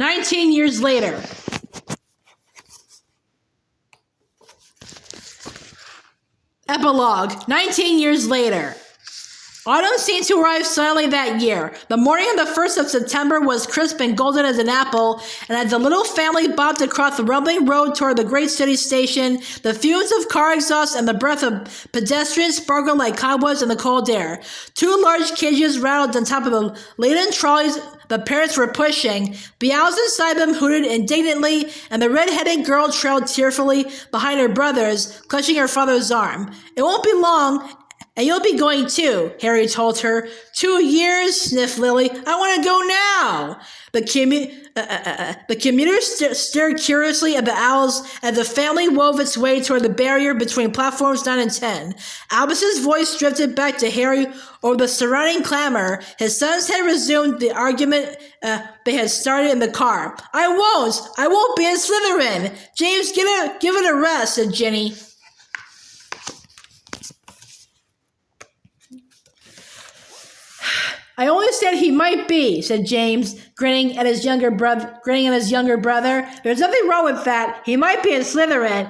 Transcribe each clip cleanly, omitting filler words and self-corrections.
19 years later. Epilogue. 19 years later. Autumn seemed to arrive silently that year. The morning of the 1st of September was crisp and golden as an apple, and as the little family bobbed across the rumbling road toward the great city station, the fumes of car exhaust and the breath of pedestrians sparkled like cobwebs in the cold air. 2 large cages rattled on top of the laden trolleys the parents were pushing. Beals inside them hooted indignantly, and the red-headed girl trailed tearfully behind her brothers, clutching her father's arm. "It won't be long, and you'll be going too," Harry told her. 2 years, sniffed Lily. "I want to go now." The commuter stared curiously at the owls as the family wove its way toward the barrier between platforms 9 and 10. Albus's voice drifted back to Harry over the surrounding clamor. His sons had resumed the argument they had started in the car. I won't be in Slytherin. James, give it a rest," said Ginny. "I only said he might be," said James, grinning at his younger brother. "There's nothing wrong with that. He might be in Slytherin.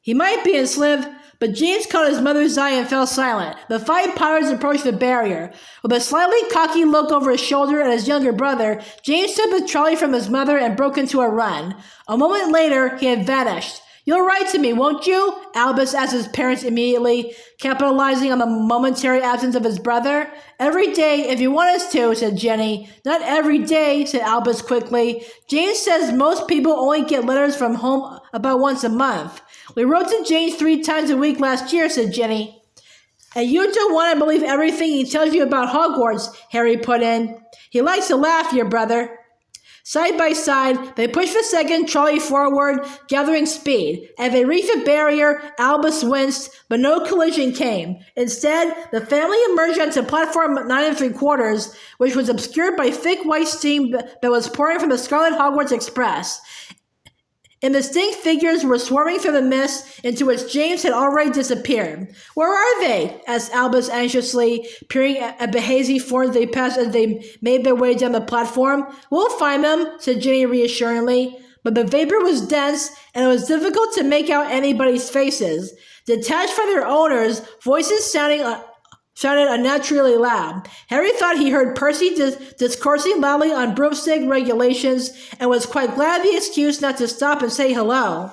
He might be in Slyth." But James caught his mother's eye and fell silent. The 5 pirates approached the barrier. With a slightly cocky look over his shoulder at his younger brother, James took the trolley from his mother and broke into a run. A moment later, he had vanished. "You'll write to me, won't you?" Albus asked his parents immediately, capitalizing on the momentary absence of his brother. "Every day, if you want us to," said Jenny. "Not every day," said Albus quickly. "James says most people only get letters from home about once a month." "We wrote to James 3 times a week last year," said Jenny. "And you don't want to believe everything he tells you about Hogwarts," Harry put in. "He likes to laugh, your brother." Side by side, they pushed the second trolley forward, gathering speed. As they reached the barrier, Albus winced, but no collision came. Instead, the family emerged onto platform 9 3/4, which was obscured by thick white steam that was pouring from the Scarlet Hogwarts Express. Indistinct figures were swarming through the mist into which James had already disappeared. "Where are they?" asked Albus anxiously, peering at the hazy forms they passed as they made their way down the platform. "We'll find them," said Ginny reassuringly. But the vapor was dense, and it was difficult to make out anybody's faces. Detached from their owners, voices sounded unnaturally loud. Harry thought he heard Percy discoursing loudly on broomstick regulations and was quite glad of the excuse not to stop and say hello.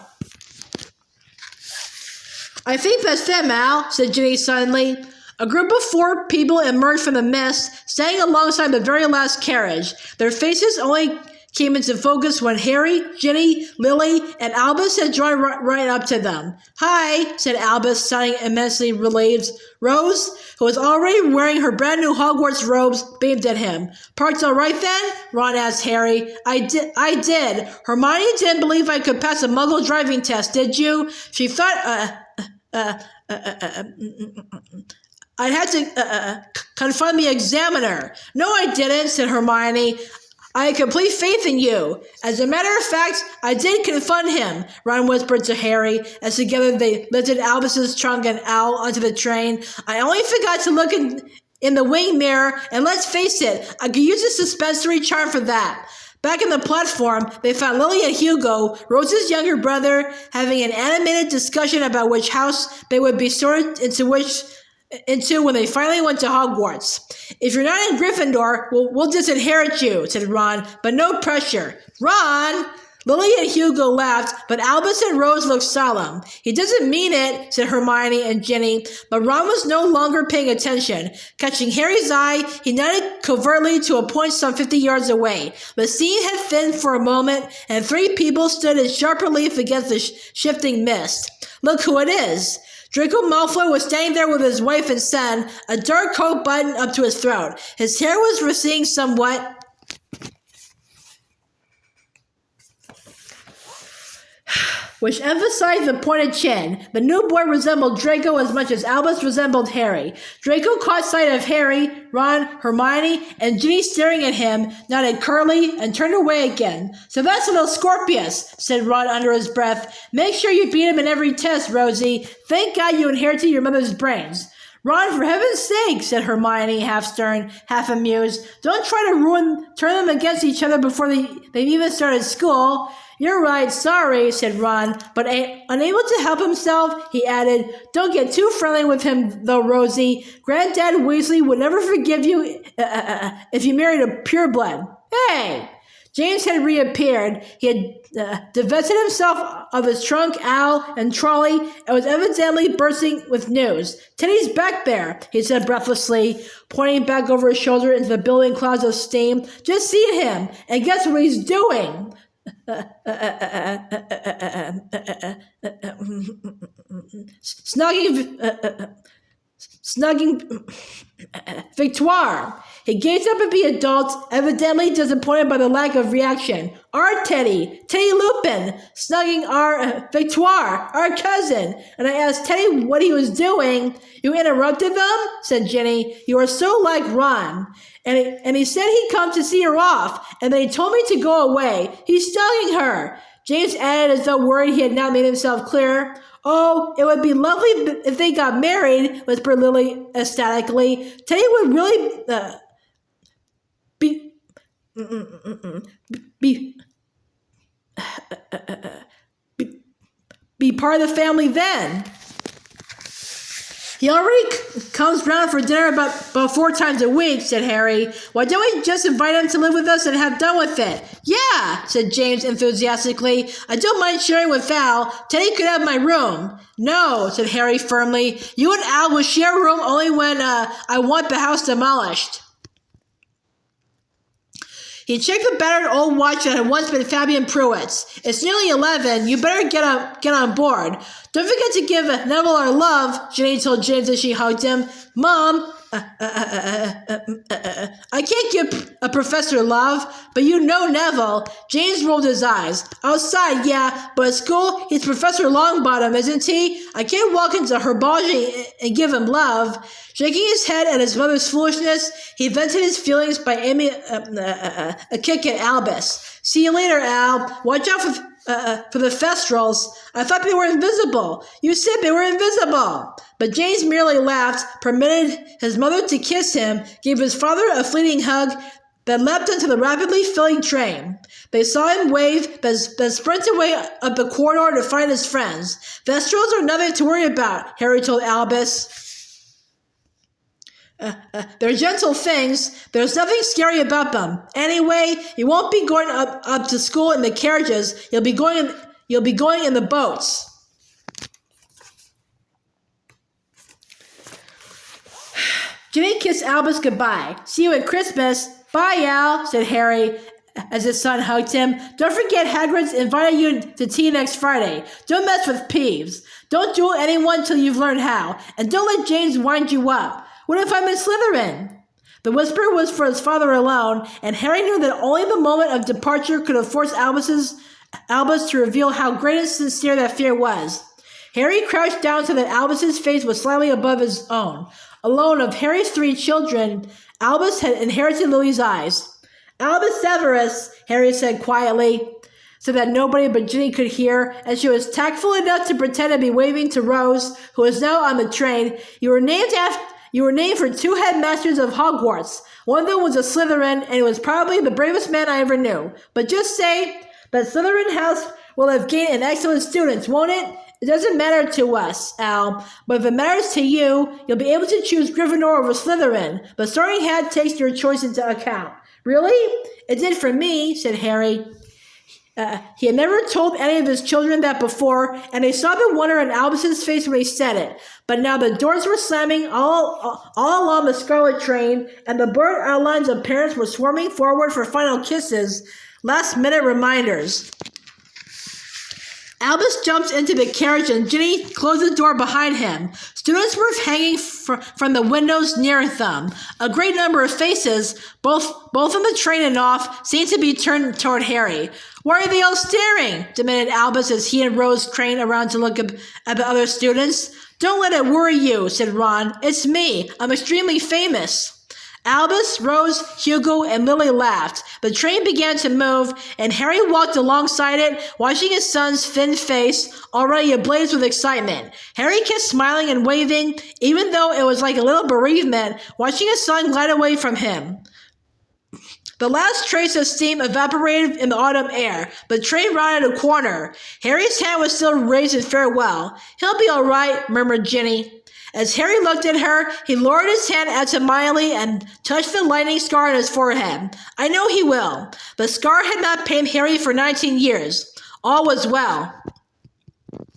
"I think that's them, Al," said Ginny suddenly. A group of 4 people emerged from the mist, standing alongside the very last carriage. Their faces only came into focus when Harry, Ginny, Lily, and Albus had drawn right up to them. "Hi," said Albus, sounding immensely relieved. Rose, who was already wearing her brand new Hogwarts robes, beamed at him. "Parked all right then?" Ron asked Harry. I did. Hermione didn't believe I could pass a Muggle driving test, did you? She thought, I had to confront the examiner. "No, I didn't," said Hermione. "I had complete faith in you. As a matter of fact, I did confront him," Ron whispered to Harry as together they lifted Albus's trunk and Owl onto the train. "I only forgot to look in the wing mirror, and let's face it, I could use a suspensory charm for that." Back in the platform, they found Lily and Hugo, Rose's younger brother, having an animated discussion about which house they would be sorted into when they finally went to Hogwarts. "If you're not in Gryffindor, we'll disinherit you," said Ron, "but no pressure." "Ron!" Lily and Hugo laughed, but Albus and Rose looked solemn. "He doesn't mean it," said Hermione and Ginny, but Ron was no longer paying attention. Catching Harry's eye, he nodded covertly to a point some 50 yards away. The scene had thinned for a moment, and 3 people stood in sharp relief against the shifting mist. "Look who it is." Draco Malfoy was standing there with his wife and son, a dark coat buttoned up to his throat. His hair was receding somewhat, which emphasized the pointed chin. The new boy resembled Draco as much as Albus resembled Harry. Draco caught sight of Harry, Ron, Hermione, and Ginny staring at him, nodded curtly, and turned away again. "So that's little Scorpius," said Ron under his breath. "Make sure you beat him in every test, Rosie. Thank God you inherited your mother's brains." Ron, for heaven's sake, said Hermione, half stern, half amused. Don't try to turn them against each other before they've even started school. You're right, sorry, said Ron, but unable to help himself, he added, don't get too friendly with him, though, Rosie. Granddad Weasley would never forgive you if you married a pureblood. Hey! James had reappeared. He had divested himself of his trunk, Al, and trolley, and was evidently bursting with news. Teddy's back there, he said breathlessly, pointing back over his shoulder into the billowing clouds of steam. Just see him, and guess what he's doing? Snugging Victoire. He gazed up at the adults, evidently disappointed by the lack of reaction. Our Teddy Lupin, snugging our Victoire, our cousin. And I asked Teddy what he was doing. You interrupted them? Said Ginny. You are so like Ron. And he said he'd come to see her off, and then he told me to go away. He's snugging her. James added as though worried he had not made himself clear. Oh, it would be lovely if they got married, whispered Lily ecstatically. Teddy would really be part of the family then. He already comes round for dinner about 4 times a week, said Harry. Why don't we just invite him to live with us and have done with it? Yeah, said James enthusiastically. I don't mind sharing with Val. Teddy could have my room. No, said Harry firmly. You and Al will share a room only when I want the house demolished. He checked the battered old watch that had once been Fabian Pruitt's. It's nearly 11. You better get on board. Don't forget to give Neville our love, Ginny told James as she hugged him. Mom, I can't give a professor love, but you know Neville. James rolled his eyes. Outside, yeah, but at school, he's Professor Longbottom, isn't he? I can't walk into Herbology and give him love. Shaking his head at his mother's foolishness, he vented his feelings by aiming a kick at Albus. See you later, Al. Watch out for the Thestrals. I thought they were invisible. You said they were invisible. But James merely laughed, permitted his mother to kiss him, gave his father a fleeting hug, then leapt into the rapidly filling train. They saw him wave, then sprint away up the corridor to find his friends. Thestrals are nothing to worry about, Harry told Albus. They're gentle things. There's nothing scary about them. Anyway, you won't be going up to school in the carriages. You'll be going in the boats. Ginny kissed Albus goodbye. See you at Christmas. Bye, Al, said Harry as his son hugged him. Don't forget Hagrid's invited you to tea next Friday. Don't mess with Peeves. Don't duel anyone till you've learned how. And don't let James wind you up. What if I'm in Slytherin? The whisper was for his father alone, and Harry knew that only the moment of departure could have forced Albus to reveal how great and sincere that fear was. Harry crouched down so that Albus's face was slightly above his own. Alone of Harry's 3 children, Albus had inherited Lily's eyes. Albus Severus, Harry said quietly, so that nobody but Ginny could hear, and she was tactful enough to pretend to be waving to Rose, who was now on the train. You were named for 2 headmasters of Hogwarts. One of them was a Slytherin, and he was probably the bravest man I ever knew. But just say that Slytherin House will have gained an excellent student, won't it? It doesn't matter to us, Al, but if it matters to you, you'll be able to choose Gryffindor over Slytherin. The Sorting Hat takes your choice into account. Really? It did for me, said Harry. He had never told any of his children that before, and they saw the wonder in Albus's face when he said it. But now the doors were slamming all along the Scarlet train, and the blurred outlines of parents were swarming forward for final kisses, last-minute reminders. Albus jumped into the carriage and Ginny closed the door behind him. Students were hanging from the windows near them. A great number of faces, both on the train and off, seemed to be turned toward Harry. Why are they all staring? Demanded Albus as he and Rose craned around to look at the other students. Don't let it worry you, said Ron. It's me. I'm extremely famous. Albus, Rose, Hugo, and Lily laughed. The train began to move, and Harry walked alongside it, watching his son's thin face, already ablaze with excitement. Harry kept smiling and waving, even though it was like a little bereavement, watching his son glide away from him. The last trace of steam evaporated in the autumn air. The train rounded a corner. Harry's hand was still raised in farewell. "He'll be all right," murmured Ginny. As Harry looked at her, he lowered his hand absentmindedly and touched the lightning scar on his forehead. "I know he will." The scar had not pained Harry for 19 years. All was well.